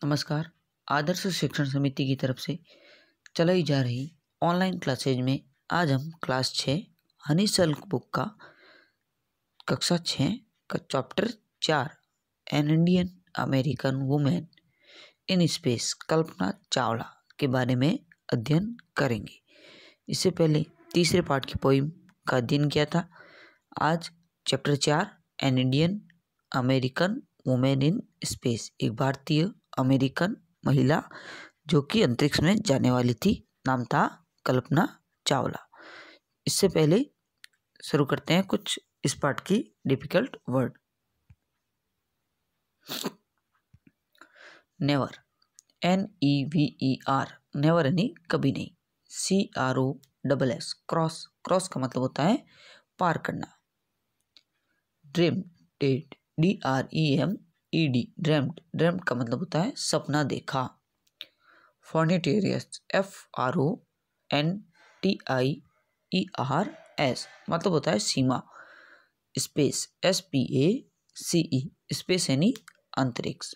नमस्कार। आदर्श शिक्षण समिति की तरफ से चलाई जा रही ऑनलाइन क्लासेज में आज हम क्लास 6 हनी सल्क बुक का कक्षा 6 का chapter 4 an Indian American women in space Kalpana Chawla के बारे में अध्ययन करेंगे। इससे पहले तीसरे पार्ट की पोइम का अध्ययन किया था। आज chapter 4 an Indian American women in space, एक भारतीय अमेरिकन महिला जो कि अंतरिक्ष में जाने वाली थी, नाम था कल्पना चावला। इससे पहले शुरू करते हैं कुछ इस पार्ट की difficult word. Never, NEVER, never यानी कभी नहीं। CROSS, क्रॉस, क्रॉस का मतलब होता है पार करना। ड्रीम, DREMED, ड्रेम्ड, ड्रेम्ड का मतलब होता है सपना देखा। फॉर्निटेरियस, FRONTIERS, मतलब होता है सीमा। स्पेस, SPACE, स्पेस यानी अंतरिक्ष।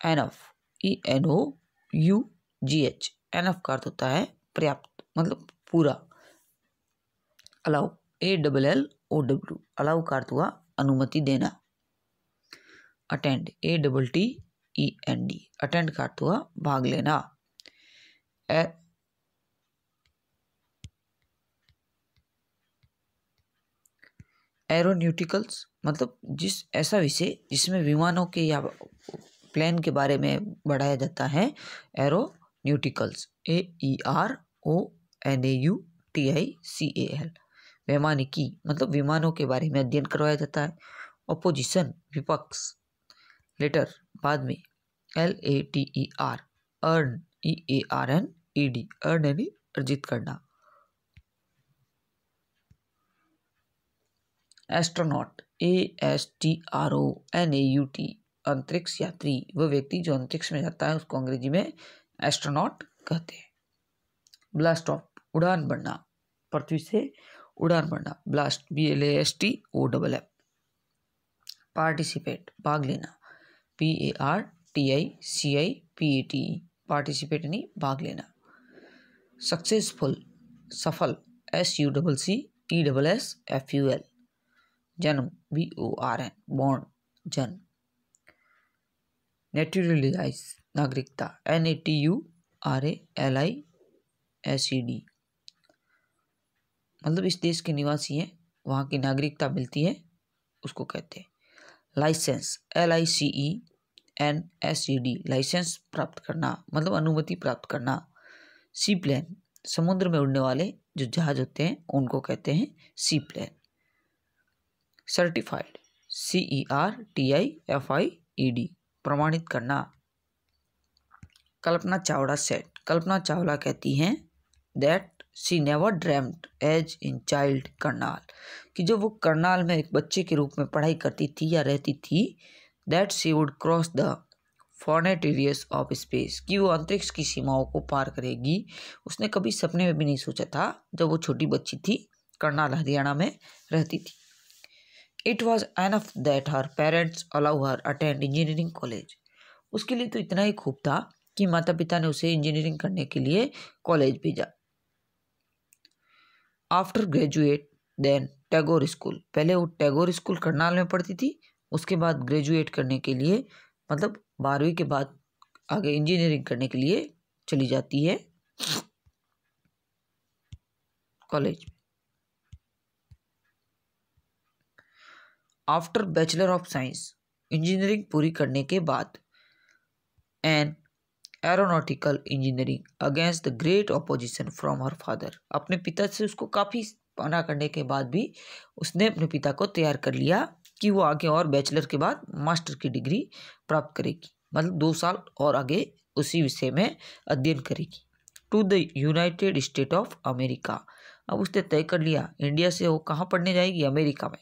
एनफ, ENOUGH, एनफ का अर्थ होता है पर्याप्त, मतलब पूरा। अलाउ, ALLOW, अलाउ का अर्थ हुआ अनुमति देना। अटेंड, ATTEND, अटेंड का अर्थ हुआ भाग लेना। एरोन्यूटिकल्स, मतलब ऐसा विषय जिसमें विमानों के या प्लेन के बारे में पढ़ाया जाता है। एरोन्यूटिकल्स, AERONAUTICAL, वैमानिकी, मतलब विमानोन के बारे में अध्ययन करवाया जाता है। अपोजिशन, विपक्ष। लेटर, बाद में। LATER, अर्न, EARNED, अर्न यानी अर्जित करना। एस्ट्रोनॉट, ASTRONAUT, अंतरिक्ष यात्री, वह व्यक्ति जो अंतरिक्ष में जाता है उसको अंग्रेजी में एस्ट्रोनॉट कहते हैं। ब्लास्ट ऑफ, उड़ान भरना, पृथ्वी से उड़ान भरना। Blast, BLASTOFF। पार्टिसिपेट, भाग लेना। PARTICIPATE, पार्टिसिपेट यानी भाग लेना। सक्सेसफुल, सफल, SUCCESSFUL। जन्म, BORN, बॉर्न, जन्म। नेचुरलाइज, नागरिकता, NATURALISED, मतलब इस देश के निवासी हैं, वहाँ की नागरिकता मिलती है, उसको कहते हैं। लाइसेंस, LICENSED, लाइसेंस प्राप्त करना, मतलब अनुमति प्राप्त करना। सी प्लेन, समुद्र में उड़ने वाले जो जहाज होते हैं उनको कहते हैं सी प्लेन। सर्टिफाइड, CERTIFIED, प्रमाणित करना। कल्पना चावला सेट, कल्पना चावला कहती हैं that she never dreamed as in child Karnal, कि जो वो करनाल में एक बच्चे के रूप में पढ़ाई करती थी या रहती थी, that she would cross the frontiers of space, कि वो अंतरिक्ष की सीमाओं को पार करेगी, उसने कभी सपने में भी नहीं सोचा था जब वो छोटी बच्ची थी, करनाल हरियाणा में रहती थी। It was enough that her parents allow her attend engineering college, उसके लिए तो इतना ही खूब था कि माता पिता ने उसे इंजीनियरिंग करने के लिए कॉलेज भेजा। After graduate then Tagore school, पहले वो टैगोर स्कूल करनाल में पढ़ती थी, उसके बाद ग्रेजुएट करने के लिए, मतलब 12वीं के बाद आगे इंजीनियरिंग करने के लिए चली जाती है college. After bachelor of science, engineering पूरी करने के बाद, an aeronautical engineering against the great opposition from her father, अपने पिता से उसको काफ़ी मना करने के बाद भी उसने अपने पिता को तैयार कर लिया कि वो आगे और बैचलर के बाद मास्टर की डिग्री प्राप्त करेगी, मतलब 2 साल और आगे उसी विषय में अध्ययन करेगी। To the United State of America, अब उसने तय कर लिया इंडिया से वो कहाँ पढ़ने जाएगी, अमेरिका में।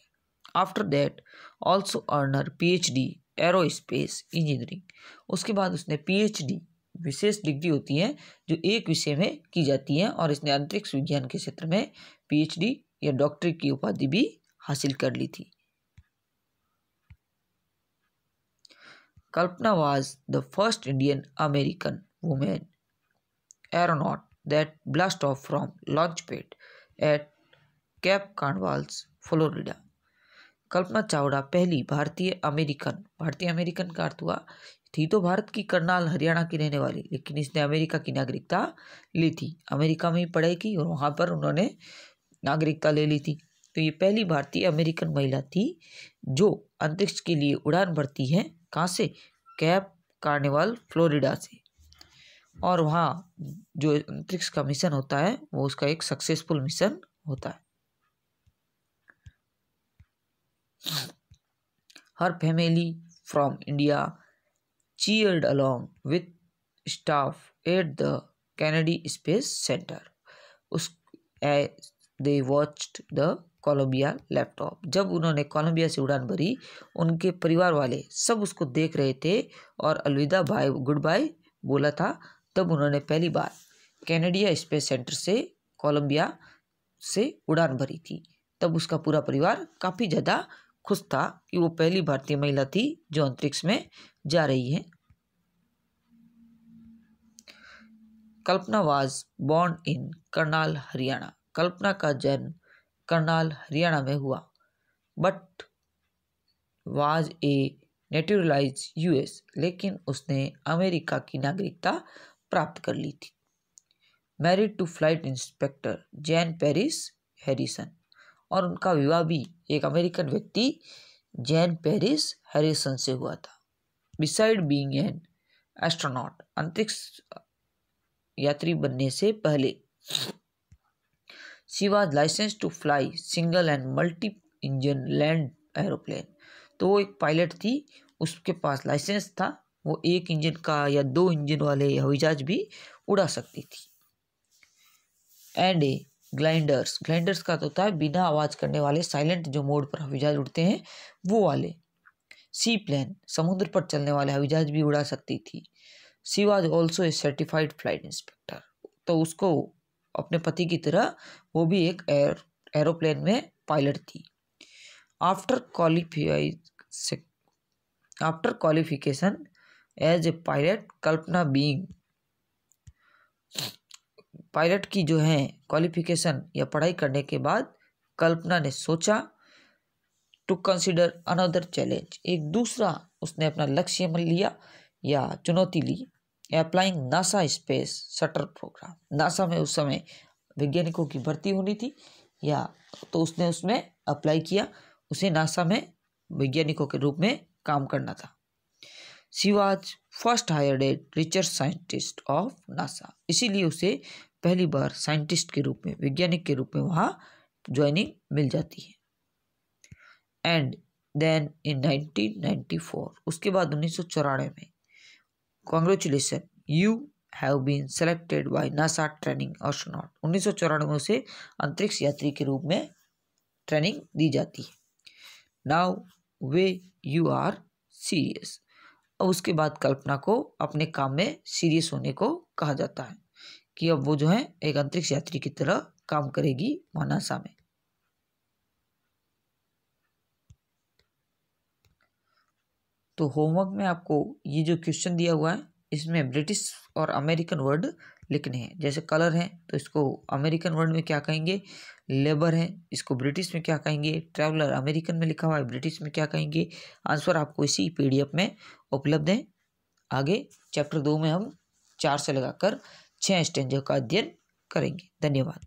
After that also earner PhD aerospace engineering, उसके बाद उसने PhD, विशेष डिग्री होती है जो एक विषय में की जाती है, और इसने अंतरिक्ष विज्ञान के क्षेत्र में PhD या डॉक्टरेट की उपाधि भी हासिल कर ली थी। कल्पना was the first Indian American woman aeronaut that blast off from launch pad at Cape Canaveral, Florida. Kalpana Chawla पहली भारतीय अमेरिकन का अर्थ हुआ थी तो भारत की करनाल हरियाणा की रहने वाली, लेकिन इसने अमेरिका की नागरिकता ली थी। अमेरिका में ही पढ़ाई की और वहाँ पर उन्होंने नागरिकता ले ली थी। तो ये पहली भारतीय अमेरिकन महिला थी जो अंतरिक्ष के लिए उड़ान भरती है। कहाँ से? कैप कार्निवल, फ्लोरिडा से। और वहाँ जो अंतरिक्ष का मिशन होता है वो उसका एक सक्सेसफुल मिशन होता है। Her family from India cheered along with staff at the Kennedy Space Center. They watched the Columbia laptop. जब उन्होंने कोलंबिया से उड़ान भरी, उनके परिवार वाले सब उसको देख रहे थे और अलविदा बाय गुड बाय बोला था। तब उन्होंने पहली बार कैनेडिया स्पेस सेंटर से कोलंबिया से उड़ान भरी थी। तब उसका पूरा परिवार काफ़ी ज़्यादा खुश था कि वो पहली भारतीय महिला थी जो अंतरिक्ष में जा रही है। Kalpana was born in Karnal, Haryana. Kalpana का जन्म करनाल, हरियाणा में हुआ, but was a naturalize US, लेकिन उसने अमेरिका की नागरिकता प्राप्त कर ली थी। Married to flight inspector Jean Pierre Harrison, और उनका विवाह भी एक अमेरिकन व्यक्ति जैन पेरिस हैरिसन से हुआ था। बिसाइड बीइंग एन एस्ट्रोनॉट, अंतरिक्ष यात्री बनने से पहले she was license to fly single and multi engine land aeroplane. तो वो एक पायलट थी, उसके पास लाइसेंस था, वो एक इंजन का या 2 इंजन वाले हवाई जहाज भी उड़ा सकती थी। एंड ए ग्लाइडर्स का तो होता है बिना आवाज करने वाले, साइलेंट जो मोड पर हवाई जहाज उड़ते हैं वो वाले। सी प्लेन, समुद्र पर चलने वाले हवाई जहाज भी उड़ा सकती थी। She was also a certified flight inspector, तो उसको अपने पति की तरह वो भी एक एरोप्लेन में पायलट थी। After qualification as a pilot, Kalpana being pilot की जो है क्वालिफिकेशन या पढ़ाई करने के बाद कल्पना ने सोचा टू कंसिडर अनदर चैलेंज, एक दूसरा उसने अपना लक्ष्य में लिया या चुनौती ली। Applying NASA space shuttle program, NASA में उस समय वैज्ञानिकों की भर्ती होनी थी या तो उसने उसमें अप्लाई किया, उसे नासा में वैज्ञानिकों के रूप में काम करना था। She was first hired as research scientist of NASA, इसीलिए उसे पहली बार साइंटिस्ट के रूप में, वैज्ञानिक के रूप में वहाँ ज्वाइनिंग मिल जाती है। एंड देन इन 1994, उसके बाद 1994 में, congratulation you have been selected by NASA training astronaut, 1994 में उसे अंतरिक्ष यात्री के रूप में ट्रेनिंग दी जाती है। Now way you are serious, और उसके बाद कल्पना को अपने काम में सीरियस होने को कहा जाता है कि अब वो जो है एक अंतरिक्ष यात्री की तरह काम करेगी नासा में। तो होमवर्क में आपको ये जो क्वेश्चन दिया हुआ है इसमें ब्रिटिश और अमेरिकन वर्ड लिखने हैं। जैसे कलर है तो इसको अमेरिकन वर्ड में क्या कहेंगे, लेबर है इसको ब्रिटिश में क्या कहेंगे, ट्रैवलर अमेरिकन में लिखा हुआ है ब्रिटिश में क्या कहेंगे। आंसर आपको इसी PDF में उपलब्ध है। आगे चैप्टर 2 में हम 4 से लगाकर 6 स्टेंजों का अध्ययन करेंगे। धन्यवाद।